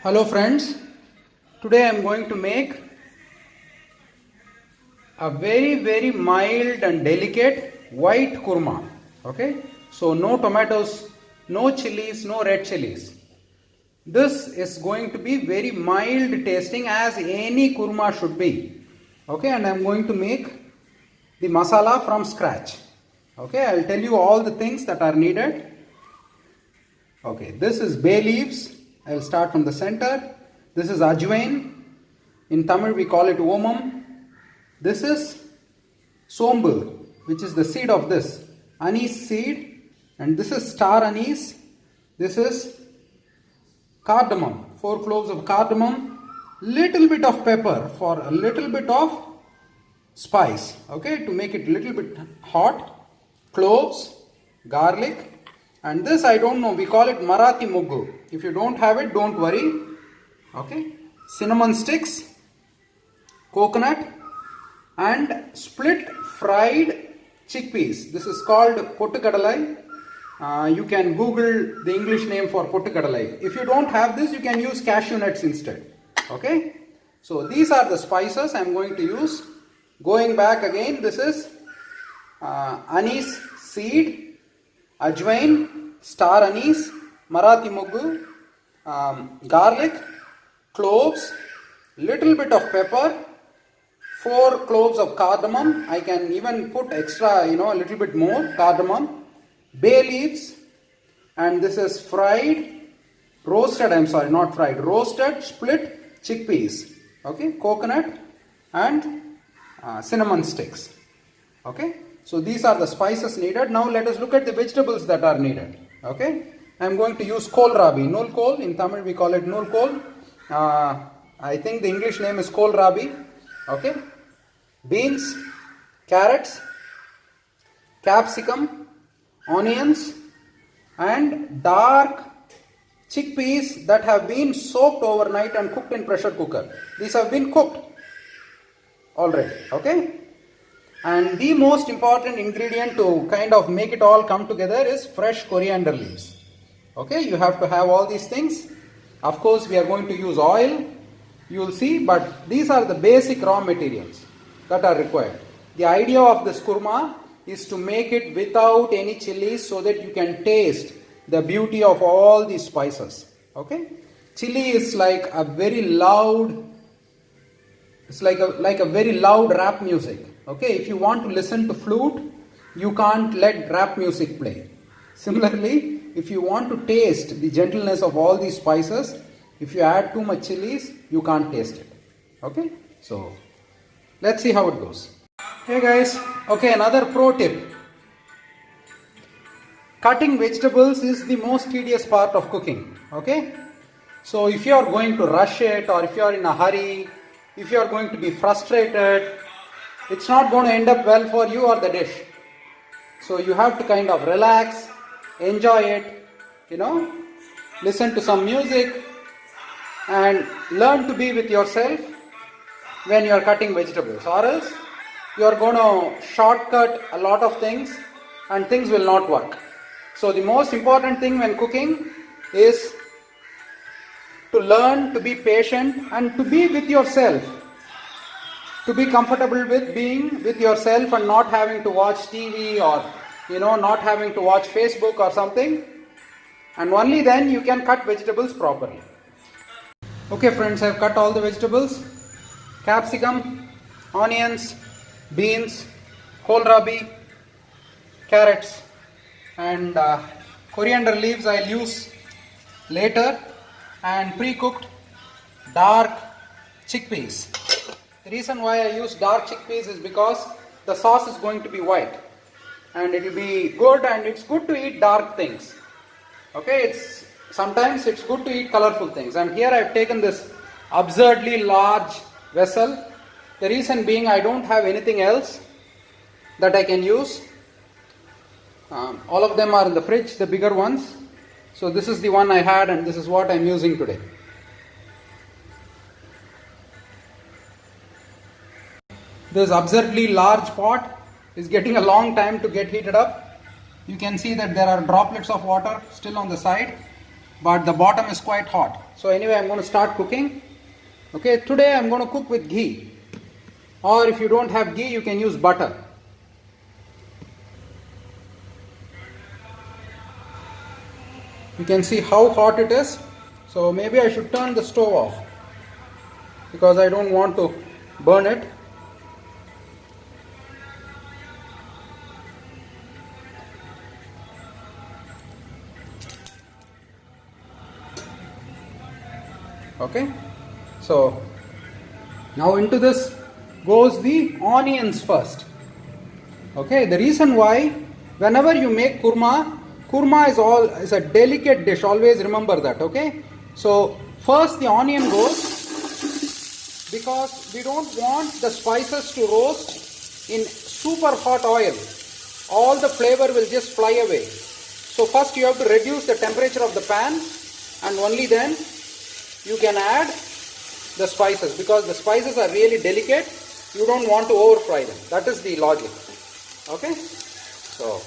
Hello friends, today I am going to make a very mild and delicate white kurma. Okay, so no tomatoes, no chilies, no red chilies. This is going to be very mild tasting as any kurma should be. Okay, and I am going to make the masala from scratch. Okay, I will tell you all the things that are needed. Okay, this is bay leaves. I will start from the center. This is ajwain. In Tamil we call it omam. This is sombu, which is the seed of this. Anise seed. And this is star anise. This is cardamom. 4 cloves of cardamom. Little bit of pepper for a little bit of spice. Okay, to make it little bit hot. Cloves, garlic. And this I don't know, we call it Marathi Muggu. If you don't have it, don't worry. Okay. Cinnamon sticks, coconut, and split fried chickpeas. This is called pottu kadalai. You can Google the English name for pottu kadalai. If you don't have this, you can use cashew nuts instead. Okay. So these are the spices I am going to use. Going back again, this is anise seed, ajwain, star anise, Marathi Muggu, garlic, cloves, little bit of pepper, 4 cloves of cardamom. I can even put extra, a little bit more cardamom, bay leaves, and this is roasted split chickpeas. Okay, coconut and cinnamon sticks. Okay. So these are the spices needed. Now let us look at the vegetables that are needed. Okay. I am going to use kohlrabi. Nul kol. In Tamil we call it nul kol. I think the English name is kohlrabi. Okay. Beans, carrots, capsicum, onions, and dark chickpeas that have been soaked overnight and cooked in pressure cooker. These have been cooked already. Okay. And the most important ingredient to kind of make it all come together is fresh coriander leaves. Okay, you have to have all these things. Of course, we are going to use oil, you will see, but these are the basic raw materials that are required. The idea of this kurma is to make it without any chilies so that you can taste the beauty of all these spices. Okay, chili is like a very loud, it's like a very loud rap music. Okay, if you want to listen to flute, you can't let rap music play. Similarly, if you want to taste the gentleness of all these spices, if you add too much chilies, you can't taste it. Okay, so let's see how it goes. Hey guys, okay, another pro tip. Cutting vegetables is the most tedious part of cooking. Okay, so if you are going to rush it, or if you are in a hurry, if you are going to be frustrated, it's not going to end up well for you or the dish. So you have to kind of relax, enjoy it, listen to some music and learn to be with yourself when you are cutting vegetables, or else you are going to shortcut a lot of things and things will not work. So the most important thing when cooking is to learn to be patient and to be with yourself. To be comfortable with being with yourself and not having to watch TV or not having to watch Facebook or something, and only then you can cut vegetables properly. Okay friends, I have cut all the vegetables: capsicum, onions, beans, kohlrabi, carrots, and coriander leaves I'll use later, and pre-cooked dark chickpeas. The reason why I use dark chickpeas is because the sauce is going to be white and it will be good, and it's good to eat dark things. Okay, sometimes it's good to eat colorful things, and here I have taken this absurdly large vessel. The reason being I don't have anything else that I can use. All of them are in the fridge, the bigger ones. So this is the one I had and this is what I am using today. This absurdly large pot is getting a long time to get heated up. You can see that there are droplets of water still on the side. but the bottom is quite hot. So anyway, I'm going to start cooking. Okay, today I'm going to cook with ghee, or if you don't have ghee, you can use butter. You can see how hot it is. So maybe I should turn the stove off because I don't want to burn it. Okay, so now into this goes the onions first. Okay, the reason why whenever you make kurma is a delicate dish, always remember that. Okay, so first the onion goes because we don't want the spices to roast in super hot oil. All the flavor will just fly away. So first you have to reduce the temperature of the pan, and only then you can add the spices, because the spices are really delicate. You don't want to over fry them. That is the logic. Okay, so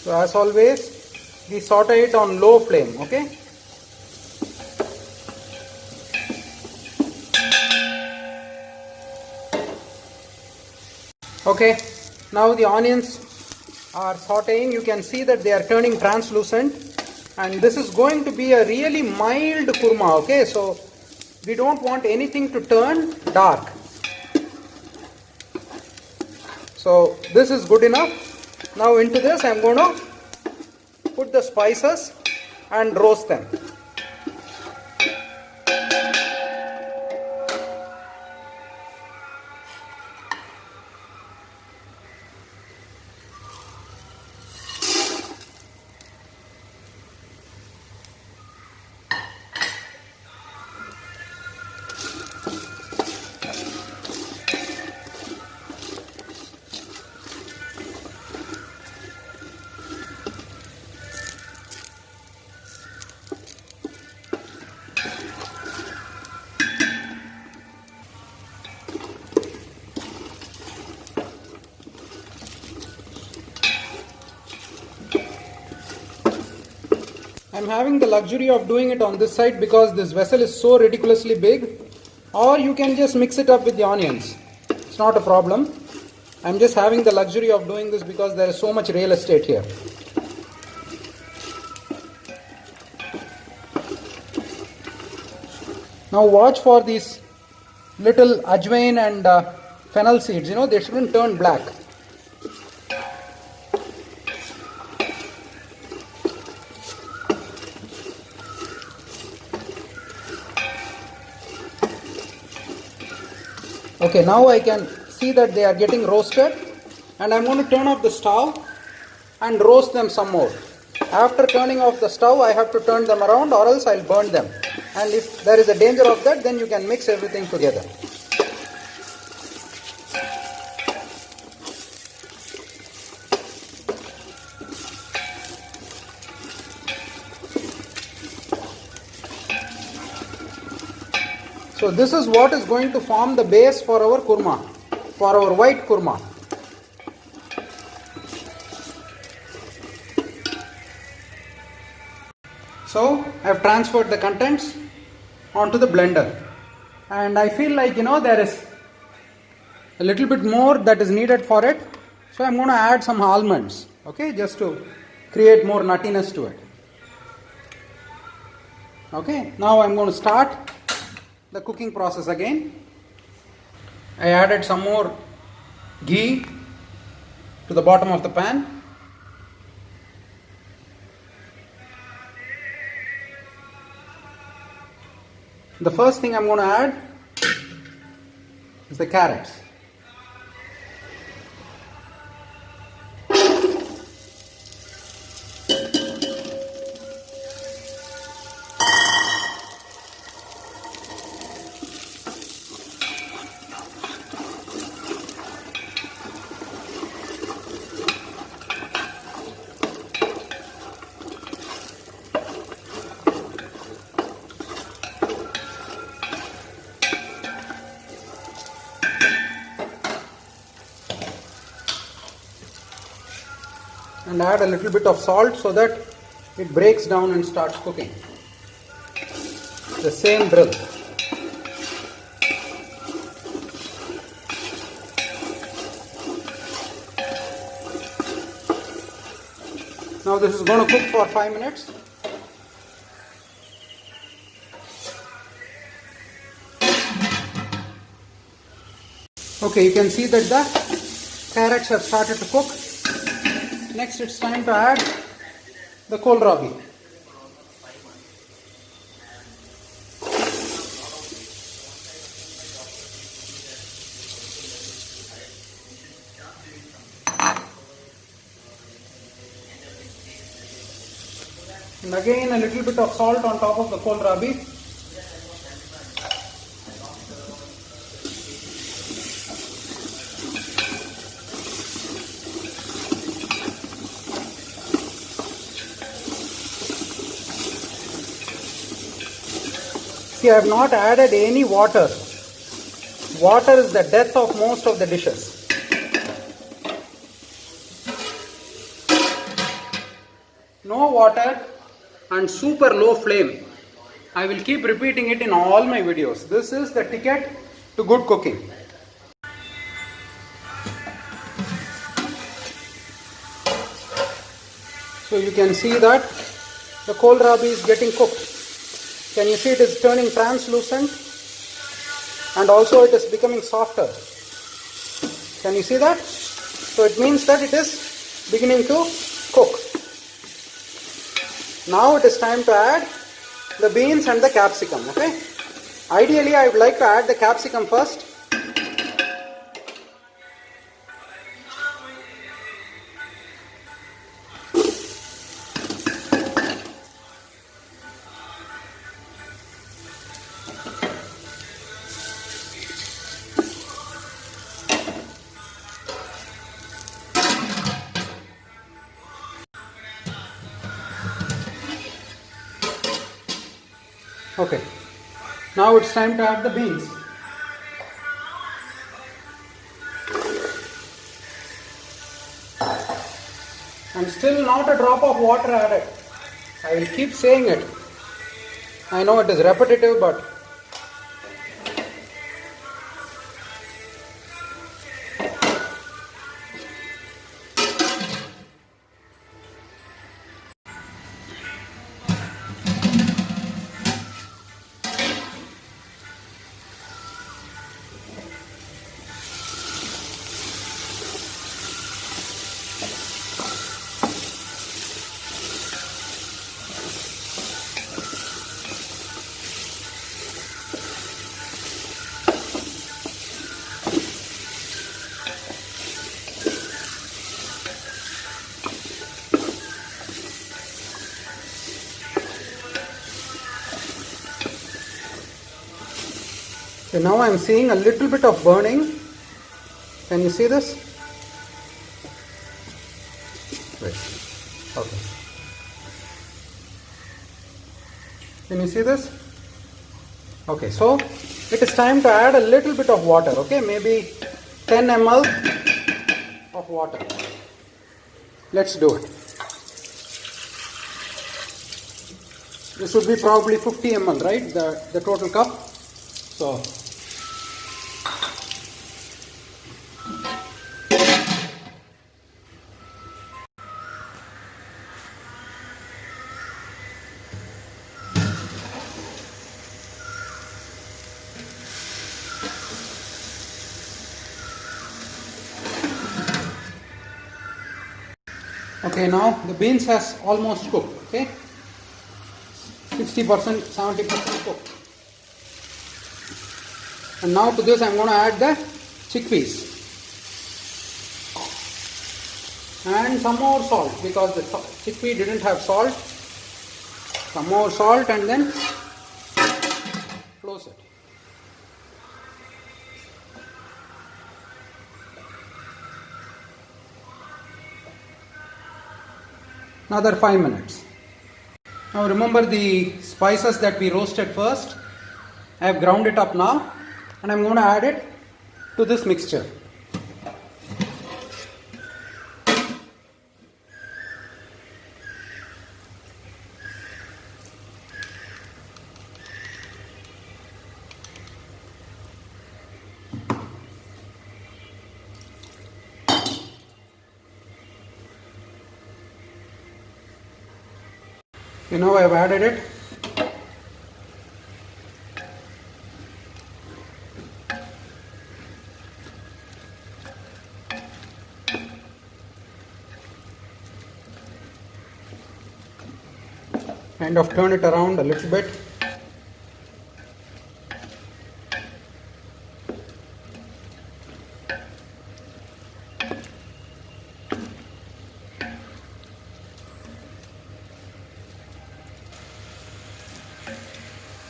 as always, we saute it on low flame. Okay. Okay, now the onions are sauteing. You can see that they are turning translucent, and this is going to be a really mild kurma. Okay, so we don't want anything to turn dark. So this is good enough. Now into this I am going to put the spices and roast them. I'm having the luxury of doing it on this side because this vessel is so ridiculously big, or you can just mix it up with the onions. It's not a problem. I'm just having the luxury of doing this because there is so much real estate here. Now watch for these little ajwain and fennel seeds. They shouldn't turn black. Okay, now I can see that they are getting roasted, and I'm going to turn off the stove and roast them some more. After turning off the stove, I have to turn them around or else I'll burn them. And if there is a danger of that, then you can mix everything together. So this is what is going to form the base for our kurma, for our white kurma. So I have transferred the contents onto the blender, and I feel like there is a little bit more that is needed for it. So I'm going to add some almonds, okay, just to create more nuttiness to it. Okay, now I'm going to start the cooking process again. I added some more ghee to the bottom of the pan. The first thing I'm going to add is the carrots. and add a little bit of salt so that it breaks down and starts cooking. The same drill. Now this is going to cook for 5 minutes. Okay, you can see that the carrots have started to cook. Next it's time to add the kohlrabi. And again a little bit of salt on top of the kohlrabi. See, I have not added any water. Water is the death of most of the dishes. No water and super low flame. I will keep repeating it in all my videos. This is the ticket to good cooking. So you can see that the kohlrabi is getting cooked. Can you see it is turning translucent and also it is becoming softer? Can you see that? So it means that it is beginning to cook. Now it is time to add the beans and the capsicum. Okay. Ideally I would like to add the capsicum first. Okay, now it's time to add the beans. And still not a drop of water added. I will keep saying it. I know it is repetitive, but so now I am seeing a little bit of burning. Can you see this? Wait. Okay. Can you see this? Okay, so it is time to add a little bit of water. Okay, maybe 10 ml of water. Let's do it. This would be probably 50 ml, right? The total cup. So okay, now the beans has almost cooked. Okay, 60%, 70% cooked. And now to this I am going to add the chickpeas and some more salt because the chickpea didn't have salt. Some more salt and then close it. Another 5 minutes. Now remember the spices that we roasted first. I have ground it up now and I am going to add it to this mixture. You know, I've added it. Kind of turn it around a little bit.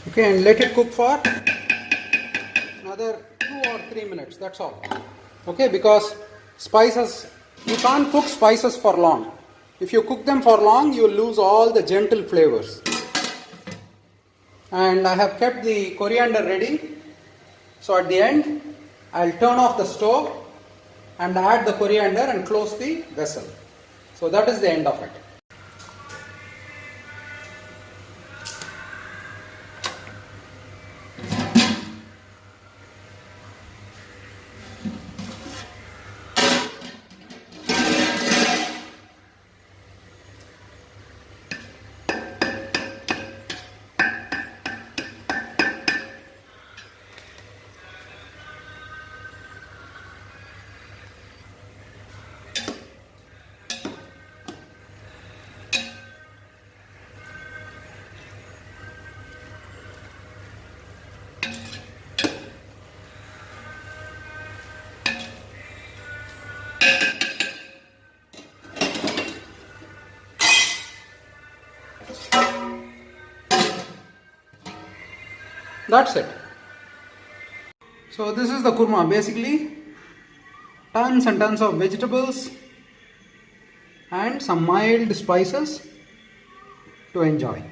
Okay, and let it cook for another 2 or 3 minutes, that's all. Okay, because spices, you can't cook spices for long. If you cook them for long, you will lose all the gentle flavors. And I have kept the coriander ready. So at the end, I'll turn off the stove and add the coriander and close the vessel. So that is the end of it. That's it. So this is the kurma. Basically, tons and tons of vegetables and some mild spices to enjoy.